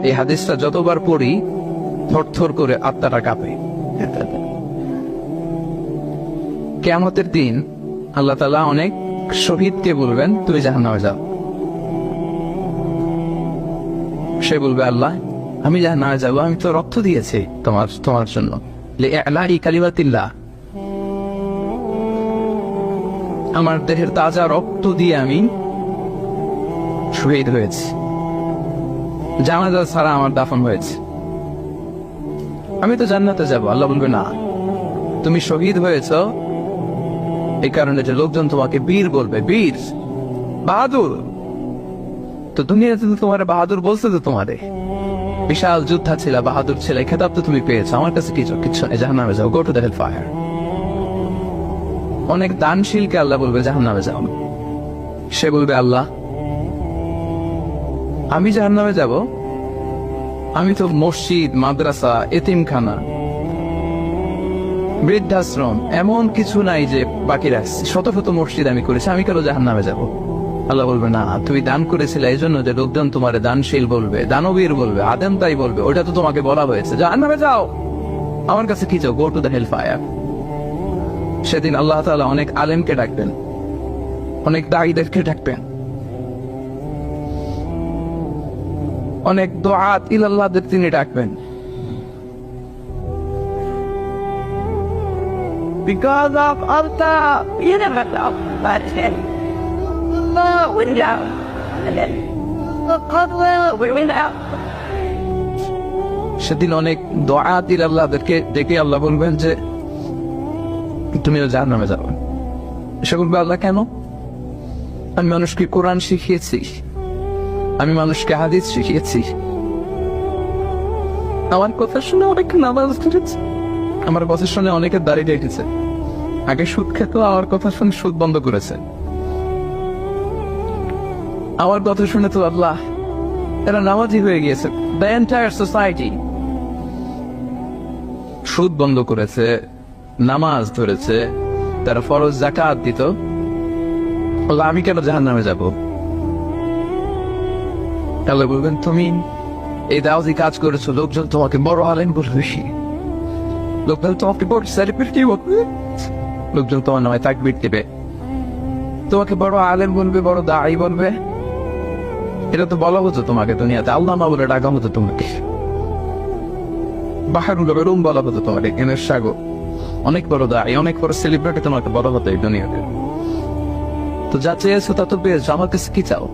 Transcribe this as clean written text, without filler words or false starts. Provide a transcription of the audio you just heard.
এই হাদিসটা যতবার পড়ি থরথর করে আত্মাটা কাঁপে। কিয়ামতের দিন আল্লাহ তাআলা অনেক শহীদকে বলবেন, তুমি জাহান্নামে যাও। সে বলবে, আল্লাহ আমি জাহান্নামে যাবো, আমি তো রক্ত দিয়েছি তোমার জন্য, লিইলাহি কালিমাতিল্লাহ, আমার দেহের তাজা রক্ত দিয়ে আমি শহীদ হয়েছি, জানাজা ছাড়া আমার দাফন হয়েছে, আমি তো জান্নাতে যাব। আল্লাহ বলবে, না, তুমি শহীদ হয়েছ এই কারণে যে লোকজন তোমাকে বীর বলবে, বীর, বাহাদুর। তো দুনিয়াতে তো তোমার বাহাদুর বলছে, তো তোমারে বিশাল যোদ্ধা ছিল, বাহাদুর ছিল, এই খেতাব তো তুমি পেয়েছো, আমার কাছে কিচ্ছু নেই, জাহান্নামে যাও, go to the hell fire. অনেক দানশীলকে আল্লাহ বলবে, জাহান্নামে যাও। সে বলবে, আল্লাহ আমি জাহান্নামে যাব, আমি তো মসজিদ, মাদ্রাসা, এতিমখানা, বৃদ্ধাশ্রম এমন কিছু নাই যে বাকি রাখছি, শত শত মসজিদ আমি করেছি, আমি কেন জাহান্নামে যাব? আল্লাহ বলবে, না, তুমি দান করেছিলে এই জন্য যে লোকজন তোমার দানশীল বলবে, দানবীর বলবে, আদেম তাই বলবে, ওটা তো তোমাকে বলা হয়েছে, জাহান্নামে যাও, আমার কাছে কি চাও, go to the hell fire. সেদিন আল্লাহ তাআলা অনেক আলেমকে ডাকবেন, অনেক দাঈদেরকে ডাকবেন, অনেক দুআত ইলাল্লাহদের তিনি ডাকবেন। Because of Allah, you never know, but then we know, and then God will out. সেদিন অনেক দুআত ইলাল্লাহদেরকে ডেকে আল্লাহ বলবেন যে তুমিও জাহান্নামে যাবে। সে বলবে, আল্লাহ কেন? আমি মানুষকে কোরআন শিখিয়েছি, আমি মানুষকে হাদিস শিখিয়েছি, আমার কথা শুনে অনেক নামাজ পড়েছে, আমার কথা শুনে অনেকে দাঁড়িয়ে রেখেছে, আগে সুদ খেত, আমার কথা শুনে সুদ বন্ধ করেছে, আমার কথা শুনে তো আল্লাহ এরা নামাজি হয়ে গিয়েছে। দ্য এন্টায়ার সোসাইটি সুদ বন্ধ করেছে, নামাজ ধরেছে, তারা ফরজ যাকাত দিত, আমি কেন জাহান্নামে যাব? আল্লাহ বলবেন, তুমি এই দাওয়াতি কাজ করেছো, লোকজন তোমাকে বড় আলেম বলবে, লোকজন তোমাকে বড় সেলিব্রিটি বলবে, লোকজন তোমার নামে তাকবীর দিবে, তোমাকে বড় আলেম বলবে, বড় দাঈ বলবে। এটা তো বলা হতো তোমাকে দুনিয়াতে, আল্লামা বলে ডাকা হতো তোমাকে, বাহারুল উলুম বলা হতো তোমাকে, জ্ঞানের সাগর, অনেক বড় দাঈ, অনেক বড় সেলিব্রিটি তোমাকে বলা হতো এই দুনিয়াতে। তো যা চেয়েছো তা তো পেয়েছো, আমার কাছে কি চাও?